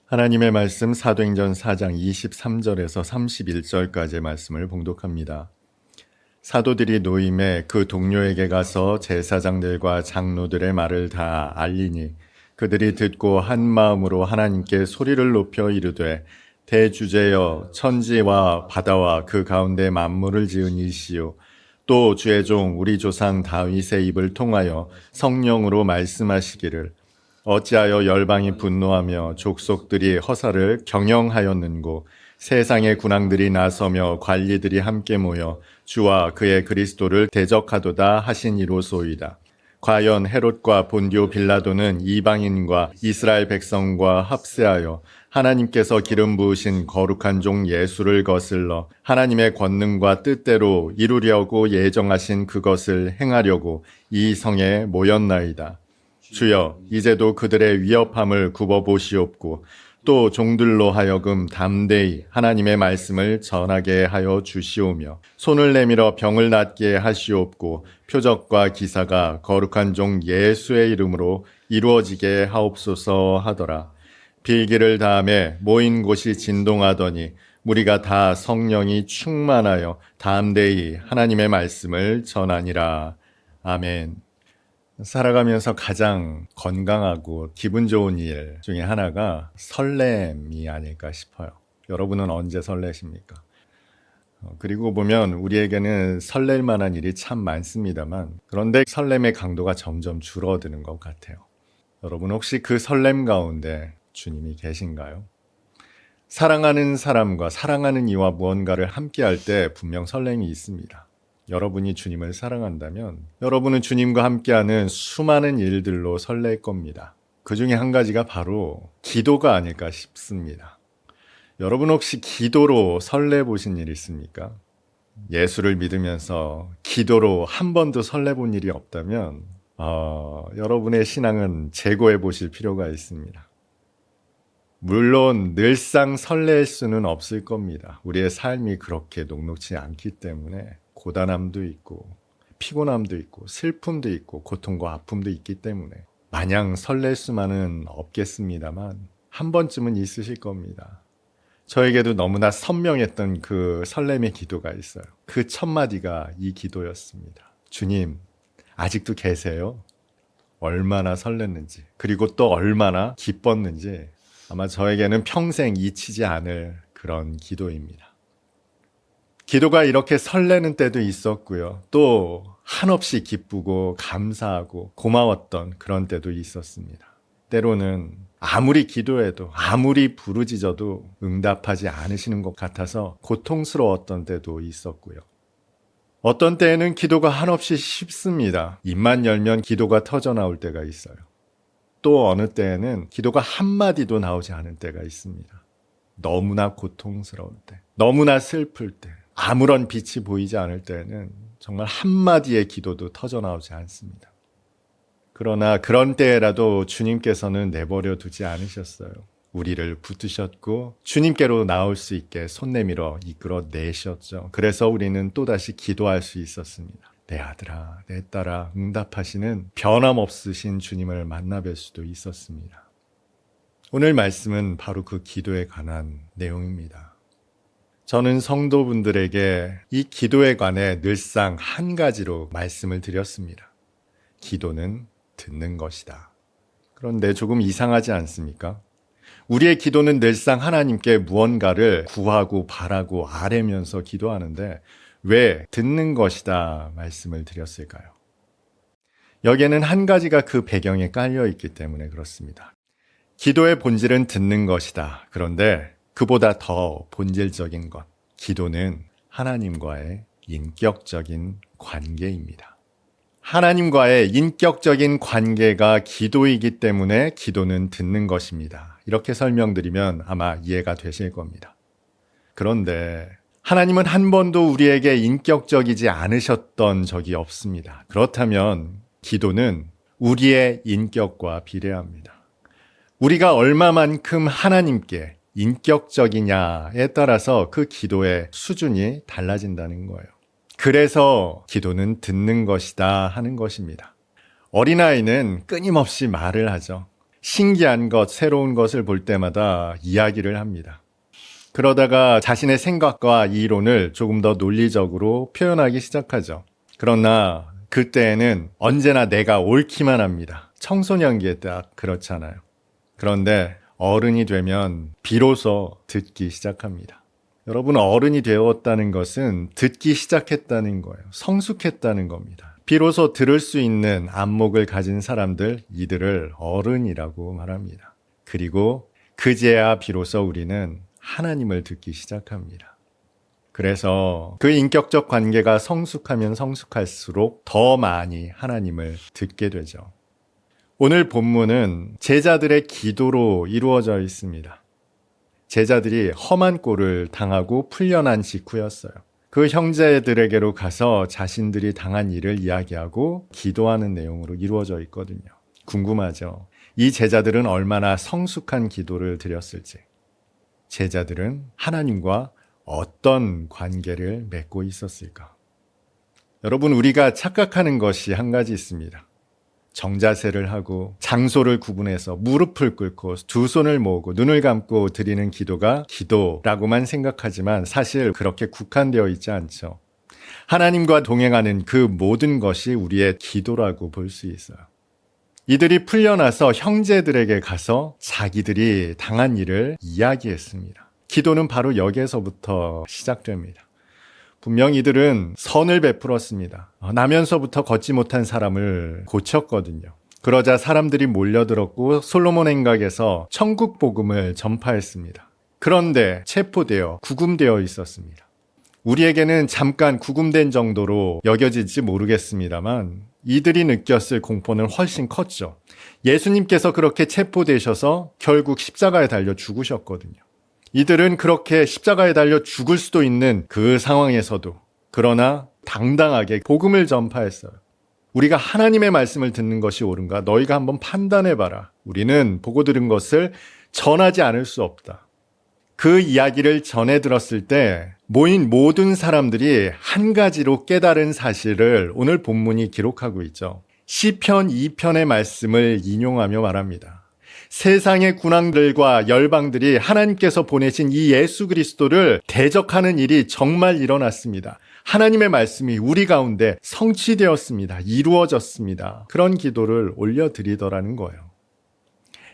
하나님의 말씀 사도행전 4장 23절에서 31절까지의 말씀을 봉독합니다. 사도들이 노임에 그 동료에게 가서 제사장들과 장로들의 말을 다 알리니 그들이 듣고 한 마음으로 하나님께 소리를 높여 이르되 대주제여 천지와 바다와 그 가운데 만물을 지은 이시요 또 주의 종 우리 조상 다윗의 입을 통하여 성령으로 말씀하시기를 어찌하여 열방이 분노하며 족속들이 허사를 경영하였는고 세상의 군왕들이 나서며 관리들이 함께 모여 주와 그의 그리스도를 대적하도다 하신 이로소이다. 과연 헤롯과 본디오 빌라도는 이방인과 이스라엘 백성과 합세하여 하나님께서 기름 부으신 거룩한 종 예수를 거슬러 하나님의 권능과 뜻대로 이루려고 예정하신 그것을 행하려고 이 성에 모였나이다. 주여, 이제도 그들의 위협함을 굽어보시옵고 또 종들로 하여금 담대히 하나님의 말씀을 전하게 하여 주시오며 손을 내밀어 병을 낫게 하시옵고 표적과 기사가 거룩한 종 예수의 이름으로 이루어지게 하옵소서 하더라. 빌기를 다음에 모인 곳이 진동하더니 무리가 다 성령이 충만하여 담대히 하나님의 말씀을 전하니라. 아멘. 살아가면서 가장 건강하고 기분 좋은 일 중에 하나가 설렘이 아닐까 싶어요. 여러분은 언제 설레십니까? 그리고 보면 우리에게는 설렐 만한 일이 참 많습니다만 그런데 설렘의 강도가 점점 줄어드는 것 같아요. 여러분 혹시 그 설렘 가운데 주님이 계신가요? 사랑하는 사람과 사랑하는 이와 무언가를 함께 할 때 분명 설렘이 있습니다. 여러분이 주님을 사랑한다면 여러분은 주님과 함께하는 수많은 일들로 설렐 겁니다. 그 중에 한 가지가 바로 기도가 아닐까 싶습니다. 여러분 혹시 기도로 설레 보신 일 있습니까? 예수를 믿으면서 기도로 한 번도 설레 본 일이 없다면 여러분의 신앙은 재고해 보실 필요가 있습니다. 물론 늘상 설렐 수는 없을 겁니다. 우리의 삶이 그렇게 녹록지 않기 때문에 고단함도 있고 피곤함도 있고 슬픔도 있고 고통과 아픔도 있기 때문에 마냥 설렐 수만은 없겠습니다만 한 번쯤은 있으실 겁니다. 저에게도 너무나 선명했던 그 설렘의 기도가 있어요. 그 첫 마디가 이 기도였습니다. 주님, 아직도 계세요? 얼마나 설렜는지 그리고 또 얼마나 기뻤는지 아마 저에게는 평생 잊히지 않을 그런 기도입니다. 기도가 이렇게 설레는 때도 있었고요. 또 한없이 기쁘고 감사하고 고마웠던 그런 때도 있었습니다. 때로는 아무리 기도해도 아무리 부르짖어도 응답하지 않으시는 것 같아서 고통스러웠던 때도 있었고요. 어떤 때에는 기도가 한없이 쉽습니다. 입만 열면 기도가 터져나올 때가 있어요. 또 어느 때에는 기도가 한마디도 나오지 않은 때가 있습니다. 너무나 고통스러울 때, 너무나 슬플 때, 아무런 빛이 보이지 않을 때는 정말 한마디의 기도도 터져나오지 않습니다. 그러나 그런 때라도 주님께서는 내버려 두지 않으셨어요. 우리를 붙드셨고 주님께로 나올 수 있게 손 내밀어 이끌어 내셨죠. 그래서 우리는 또다시 기도할 수 있었습니다. 내 아들아, 내 딸아, 응답하시는 변함없으신 주님을 만나 뵐 수도 있었습니다. 오늘 말씀은 바로 그 기도에 관한 내용입니다. 저는 성도분들에게 이 기도에 관해 늘상 한 가지로 말씀을 드렸습니다. 기도는 듣는 것이다. 그런데 조금 이상하지 않습니까? 우리의 기도는 늘상 하나님께 무언가를 구하고 바라고 아뢰면서 기도하는데 왜 듣는 것이다 말씀을 드렸을까요? 여기에는 한 가지가 그 배경에 깔려 있기 때문에 그렇습니다. 기도의 본질은 듣는 것이다. 그런데 그보다 더 본질적인 것, 기도는 하나님과의 인격적인 관계입니다. 하나님과의 인격적인 관계가 기도이기 때문에 기도는 듣는 것입니다. 이렇게 설명드리면 아마 이해가 되실 겁니다. 그런데 하나님은 한 번도 우리에게 인격적이지 않으셨던 적이 없습니다. 그렇다면 기도는 우리의 인격과 비례합니다. 우리가 얼마만큼 하나님께 인격적이냐에 따라서 그 기도의 수준이 달라진다는 거예요. 그래서 기도는 듣는 것이다 하는 것입니다. 어린아이는 끊임없이 말을 하죠. 신기한 것, 새로운 것을 볼 때마다 이야기를 합니다. 그러다가 자신의 생각과 이론을 조금 더 논리적으로 표현하기 시작하죠. 그러나 그때에는 언제나 내가 옳기만 합니다. 청소년기에 딱 그렇잖아요. 그런데 어른이 되면 비로소 듣기 시작합니다. 여러분, 어른이 되었다는 것은 듣기 시작했다는 거예요. 성숙했다는 겁니다. 비로소 들을 수 있는 안목을 가진 사람들, 이들을 어른이라고 말합니다. 그리고 그제야 비로소 우리는 하나님을 듣기 시작합니다. 그래서 그 인격적 관계가 성숙하면 성숙할수록 더 많이 하나님을 듣게 되죠. 오늘 본문은 제자들의 기도로 이루어져 있습니다. 제자들이 험한 꼴을 당하고 풀려난 직후였어요. 그 형제들에게로 가서 자신들이 당한 일을 이야기하고 기도하는 내용으로 이루어져 있거든요. 궁금하죠? 이 제자들은 얼마나 성숙한 기도를 드렸을지. 제자들은 하나님과 어떤 관계를 맺고 있었을까? 여러분, 우리가 착각하는 것이 한 가지 있습니다. 정자세를 하고 장소를 구분해서 무릎을 꿇고 두 손을 모으고 눈을 감고 드리는 기도가 기도라고만 생각하지만 사실 그렇게 국한되어 있지 않죠. 하나님과 동행하는 그 모든 것이 우리의 기도라고 볼 수 있어요. 이들이 풀려나서 형제들에게 가서 자기들이 당한 일을 이야기했습니다. 기도는 바로 여기에서부터 시작됩니다. 분명 이들은 선을 베풀었습니다. 나면서부터 걷지 못한 사람을 고쳤거든요. 그러자 사람들이 몰려들었고 솔로몬 행각에서 천국 복음을 전파했습니다. 그런데 체포되어 구금되어 있었습니다. 우리에게는 잠깐 구금된 정도로 여겨질지 모르겠습니다만 이들이 느꼈을 공포는 훨씬 컸죠. 예수님께서 그렇게 체포되셔서 결국 십자가에 달려 죽으셨거든요. 이들은 그렇게 십자가에 달려 죽을 수도 있는 그 상황에서도 그러나 당당하게 복음을 전파했어요. 우리가 하나님의 말씀을 듣는 것이 옳은가? 너희가 한번 판단해봐라. 우리는 보고 들은 것을 전하지 않을 수 없다. 그 이야기를 전해 들었을 때 모인 모든 사람들이 한 가지로 깨달은 사실을 오늘 본문이 기록하고 있죠. 시편 2편의 말씀을 인용하며 말합니다. 세상의 군왕들과 열방들이 하나님께서 보내신 이 예수 그리스도를 대적하는 일이 정말 일어났습니다. 하나님의 말씀이 우리 가운데 성취되었습니다. 이루어졌습니다. 그런 기도를 올려드리더라는 거예요.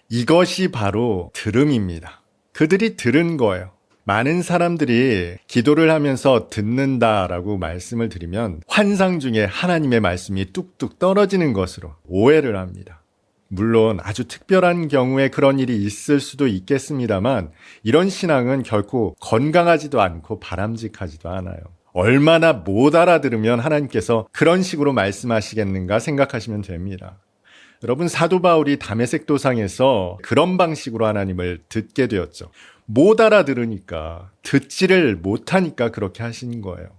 이것이 바로 들음입니다. 그들이 들은 거예요. 많은 사람들이 기도를 하면서 듣는다라고 말씀을 드리면 환상 중에 하나님의 말씀이 뚝뚝 떨어지는 것으로 오해를 합니다. 물론 아주 특별한 경우에 그런 일이 있을 수도 있겠습니다만 이런 신앙은 결코 건강하지도 않고 바람직하지도 않아요. 얼마나 못 알아들으면 하나님께서 그런 식으로 말씀하시겠는가 생각하시면 됩니다. 여러분, 사도 바울이 다메섹 도상에서 그런 방식으로 하나님을 듣게 되었죠. 못 알아들으니까, 듣지를 못하니까 그렇게 하신 거예요.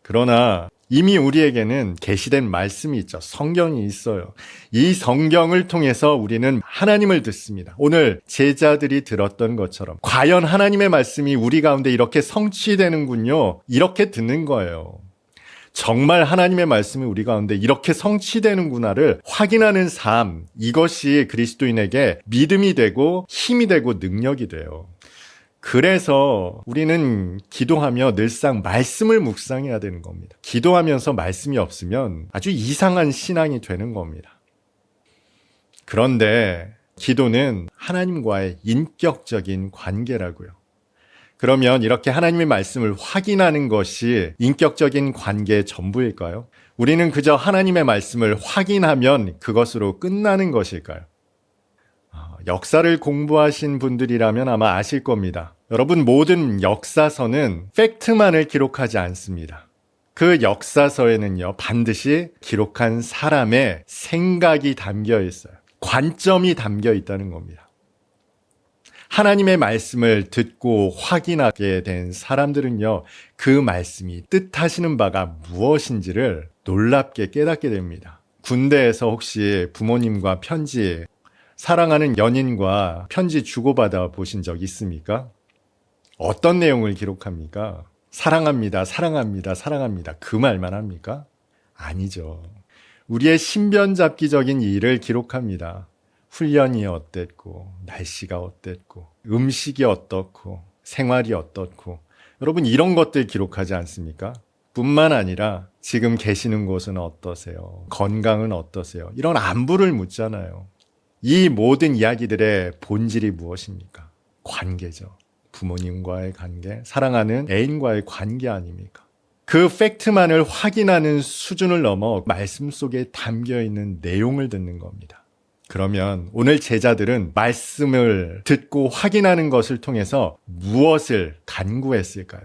그러나 이미 우리에게는 계시된 말씀이 있죠. 성경이 있어요. 이 성경을 통해서 우리는 하나님을 듣습니다. 오늘 제자들이 들었던 것처럼 과연 하나님의 말씀이 우리 가운데 이렇게 성취되는군요. 이렇게 듣는 거예요. 정말 하나님의 말씀이 우리 가운데 이렇게 성취되는구나를 확인하는 삶, 이것이 그리스도인에게 믿음이 되고 힘이 되고 능력이 돼요. 그래서 우리는 기도하며 늘상 말씀을 묵상해야 되는 겁니다. 기도하면서 말씀이 없으면 아주 이상한 신앙이 되는 겁니다. 그런데 기도는 하나님과의 인격적인 관계라고요. 그러면 이렇게 하나님의 말씀을 확인하는 것이 인격적인 관계의 전부일까요? 우리는 그저 하나님의 말씀을 확인하면 그것으로 끝나는 것일까요? 역사를 공부하신 분들이라면 아마 아실 겁니다. 여러분, 모든 역사서는 팩트만을 기록하지 않습니다. 그 역사서에는요, 반드시 기록한 사람의 생각이 담겨 있어요. 관점이 담겨 있다는 겁니다. 하나님의 말씀을 듣고 확인하게 된 사람들은요, 그 말씀이 뜻하시는 바가 무엇인지를 놀랍게 깨닫게 됩니다. 군대에서 혹시 부모님과 편지, 사랑하는 연인과 편지 주고받아 보신 적 있습니까? 어떤 내용을 기록합니까? 사랑합니다, 사랑합니다, 사랑합니다. 그 말만 합니까? 아니죠. 우리의 신변잡기적인 일을 기록합니다. 훈련이 어땠고, 날씨가 어땠고, 음식이 어떻고, 생활이 어떻고, 여러분 이런 것들 기록하지 않습니까? 뿐만 아니라 지금 계시는 곳은 어떠세요? 건강은 어떠세요? 이런 안부를 묻잖아요. 이 모든 이야기들의 본질이 무엇입니까? 관계죠. 부모님과의 관계, 사랑하는 애인과의 관계 아닙니까? 그 팩트만을 확인하는 수준을 넘어 말씀 속에 담겨있는 내용을 듣는 겁니다. 그러면 오늘 제자들은 말씀을 듣고 확인하는 것을 통해서 무엇을 간구했을까요?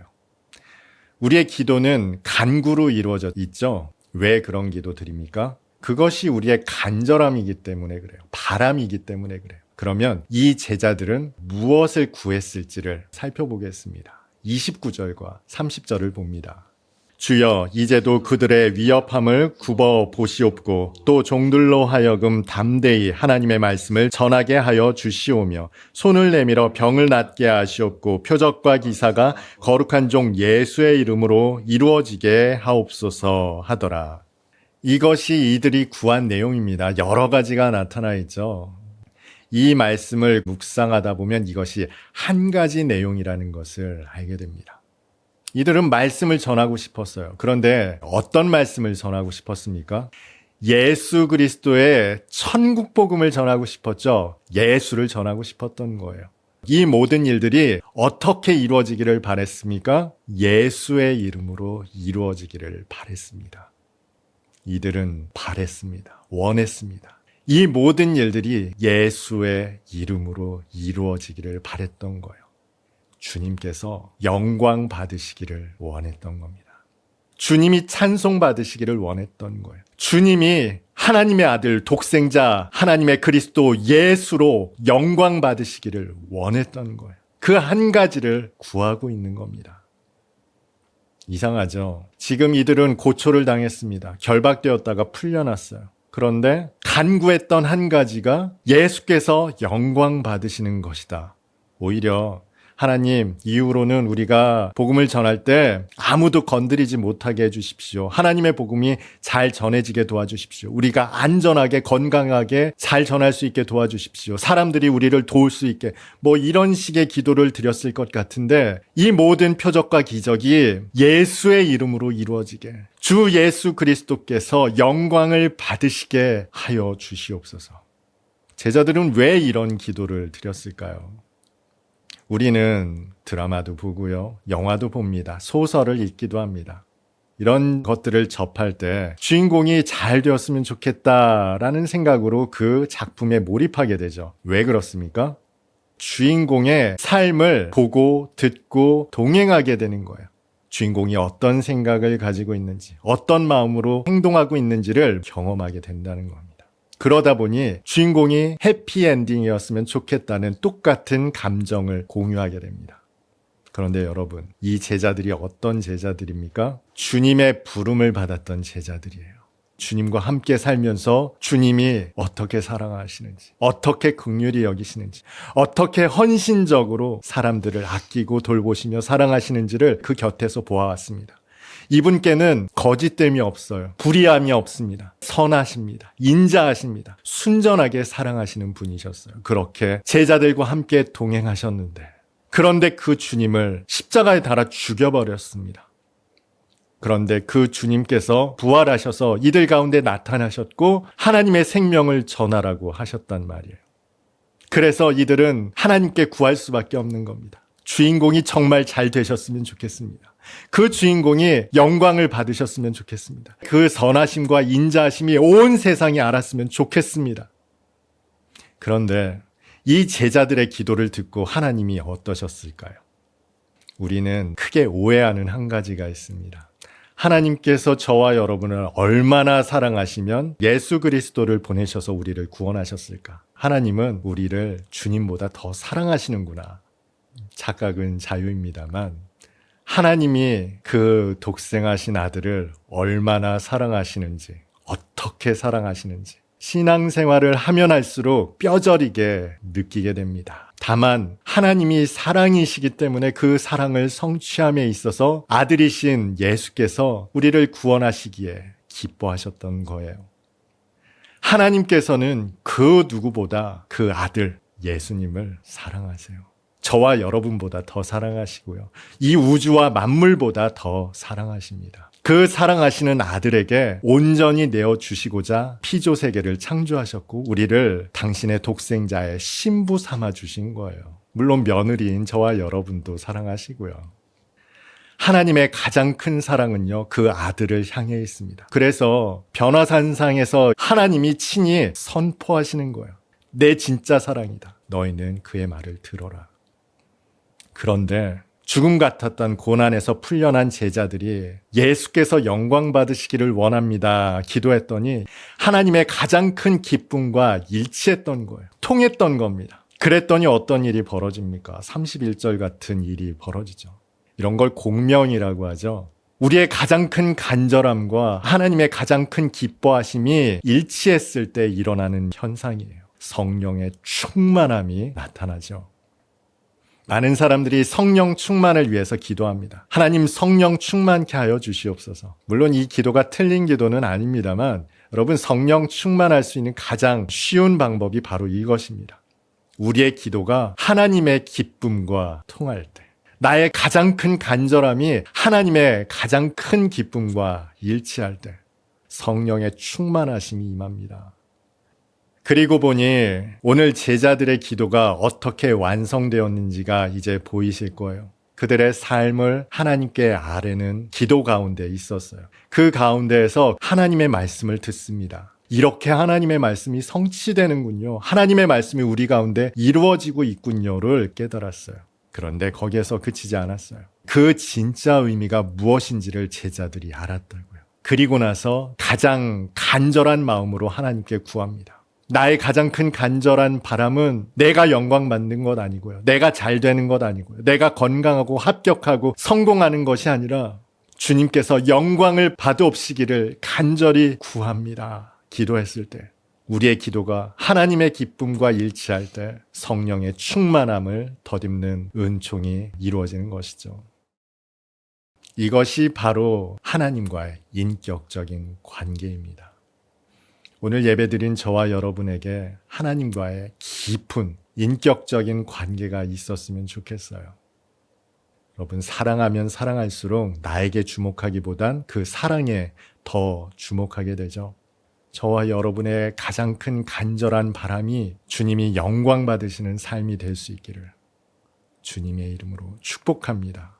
우리의 기도는 간구로 이루어져 있죠. 왜 그런 기도 드립니까? 그것이 우리의 간절함이기 때문에 그래요. 바람이기 때문에 그래요. 그러면 이 제자들은 무엇을 구했을지를 살펴보겠습니다. 29절과 30절을 봅니다. 주여 이제도 그들의 위협함을 굽어 보시옵고 또 종들로 하여금 담대히 하나님의 말씀을 전하게 하여 주시오며 손을 내밀어 병을 낫게 하시옵고 표적과 기사가 거룩한 종 예수의 이름으로 이루어지게 하옵소서 하더라. 이것이 이들이 구한 내용입니다. 여러 가지가 나타나 있죠. 이 말씀을 묵상하다 보면 이것이 한 가지 내용이라는 것을 알게 됩니다. 이들은 말씀을 전하고 싶었어요. 그런데 어떤 말씀을 전하고 싶었습니까? 예수 그리스도의 천국 복음을 전하고 싶었죠. 예수를 전하고 싶었던 거예요. 이 모든 일들이 어떻게 이루어지기를 바랬습니까? 예수의 이름으로 이루어지기를 바랬습니다. 이들은 바랬습니다. 원했습니다. 이 모든 일들이 예수의 이름으로 이루어지기를 바랬던 거예요. 주님께서 영광 받으시기를 원했던 겁니다. 주님이 찬송 받으시기를 원했던 거예요. 주님이 하나님의 아들 독생자 하나님의 그리스도 예수로 영광 받으시기를 원했던 거예요. 그 한 가지를 구하고 있는 겁니다. 이상하죠? 지금 이들은 고초를 당했습니다. 결박되었다가 풀려났어요. 그런데 간구했던 한 가지가 예수께서 영광 받으시는 것이다. 오히려 하나님, 이후로는 우리가 복음을 전할 때 아무도 건드리지 못하게 해주십시오. 하나님의 복음이 잘 전해지게 도와주십시오. 우리가 안전하게 건강하게 잘 전할 수 있게 도와주십시오. 사람들이 우리를 도울 수 있게 이런 식의 기도를 드렸을 것 같은데 이 모든 표적과 기적이 예수의 이름으로 이루어지게 주 예수 그리스도께서 영광을 받으시게 하여 주시옵소서. 제자들은 왜 이런 기도를 드렸을까요? 우리는 드라마도 보고요. 영화도 봅니다. 소설을 읽기도 합니다. 이런 것들을 접할 때 주인공이 잘 되었으면 좋겠다라는 생각으로 그 작품에 몰입하게 되죠. 왜 그렇습니까? 주인공의 삶을 보고 듣고 동행하게 되는 거예요. 주인공이 어떤 생각을 가지고 있는지, 어떤 마음으로 행동하고 있는지를 경험하게 된다는 겁니다. 그러다 보니 주인공이 해피엔딩이었으면 좋겠다는 똑같은 감정을 공유하게 됩니다. 그런데 여러분, 이 제자들이 어떤 제자들입니까? 주님의 부름을 받았던 제자들이에요. 주님과 함께 살면서 주님이 어떻게 사랑하시는지, 어떻게 긍휼히 여기시는지, 어떻게 헌신적으로 사람들을 아끼고 돌보시며 사랑하시는지를 그 곁에서 보아왔습니다. 이분께는 거짓됨이 없어요. 불의함이 없습니다. 선하십니다. 인자하십니다. 순전하게 사랑하시는 분이셨어요. 그렇게 제자들과 함께 동행하셨는데 그런데 그 주님을 십자가에 달아 죽여버렸습니다. 그런데 그 주님께서 부활하셔서 이들 가운데 나타나셨고 하나님의 생명을 전하라고 하셨단 말이에요. 그래서 이들은 하나님께 구할 수밖에 없는 겁니다. 주인공이 정말 잘 되셨으면 좋겠습니다. 그 주인공이 영광을 받으셨으면 좋겠습니다. 그 선하심과 인자하심이 온 세상이 알았으면 좋겠습니다. 그런데 이 제자들의 기도를 듣고 하나님이 어떠셨을까요? 우리는 크게 오해하는 한 가지가 있습니다. 하나님께서 저와 여러분을 얼마나 사랑하시면 예수 그리스도를 보내셔서 우리를 구원하셨을까? 하나님은 우리를 주님보다 더 사랑하시는구나. 착각은 자유입니다만 하나님이 그 독생하신 아들을 얼마나 사랑하시는지, 어떻게 사랑하시는지 신앙생활을 하면 할수록 뼈저리게 느끼게 됩니다. 다만 하나님이 사랑이시기 때문에 그 사랑을 성취함에 있어서 아들이신 예수께서 우리를 구원하시기에 기뻐하셨던 거예요. 하나님께서는 그 누구보다 그 아들 예수님을 사랑하세요. 저와 여러분보다 더 사랑하시고요. 이 우주와 만물보다 더 사랑하십니다. 그 사랑하시는 아들에게 온전히 내어주시고자 피조세계를 창조하셨고 우리를 당신의 독생자의 신부 삼아 주신 거예요. 물론 며느리인 저와 여러분도 사랑하시고요. 하나님의 가장 큰 사랑은요, 그 아들을 향해 있습니다. 그래서 변화산상에서 하나님이 친히 선포하시는 거예요. 내 진짜 사랑이다. 너희는 그의 말을 들어라. 그런데 죽음 같았던 고난에서 풀려난 제자들이 예수께서 영광 받으시기를 원합니다. 기도했더니 하나님의 가장 큰 기쁨과 일치했던 거예요. 통했던 겁니다. 그랬더니 어떤 일이 벌어집니까? 31절 같은 일이 벌어지죠. 이런 걸 공명이라고 하죠. 우리의 가장 큰 간절함과 하나님의 가장 큰 기뻐하심이 일치했을 때 일어나는 현상이에요. 성령의 충만함이 나타나죠. 많은 사람들이 성령 충만을 위해서 기도합니다. 하나님 성령 충만케 하여 주시옵소서. 물론 이 기도가 틀린 기도는 아닙니다만 여러분 성령 충만할 수 있는 가장 쉬운 방법이 바로 이것입니다. 우리의 기도가 하나님의 기쁨과 통할 때 나의 가장 큰 간절함이 하나님의 가장 큰 기쁨과 일치할 때 성령의 충만하심이 임합니다. 그리고 보니 오늘 제자들의 기도가 어떻게 완성되었는지가 이제 보이실 거예요. 그들의 삶을 하나님께 아뢰는 기도 가운데 있었어요. 그 가운데에서 하나님의 말씀을 듣습니다. 이렇게 하나님의 말씀이 성취되는군요. 하나님의 말씀이 우리 가운데 이루어지고 있군요를 깨달았어요. 그런데 거기에서 그치지 않았어요. 그 진짜 의미가 무엇인지를 제자들이 알았다고요. 그리고 나서 가장 간절한 마음으로 하나님께 구합니다. 나의 가장 큰 간절한 바람은 내가 영광 받는 것 아니고요. 내가 잘 되는 것 아니고요. 내가 건강하고 합격하고 성공하는 것이 아니라 주님께서 영광을 받으옵시기를 간절히 구합니다. 기도했을 때 우리의 기도가 하나님의 기쁨과 일치할 때 성령의 충만함을 덧입는 은총이 이루어지는 것이죠. 이것이 바로 하나님과의 인격적인 관계입니다. 오늘 예배드린 저와 여러분에게 하나님과의 깊은 인격적인 관계가 있었으면 좋겠어요. 여러분 사랑하면 사랑할수록 나에게 주목하기보단 그 사랑에 더 주목하게 되죠. 저와 여러분의 가장 큰 간절한 바람이 주님이 영광 받으시는 삶이 될 수 있기를 주님의 이름으로 축복합니다.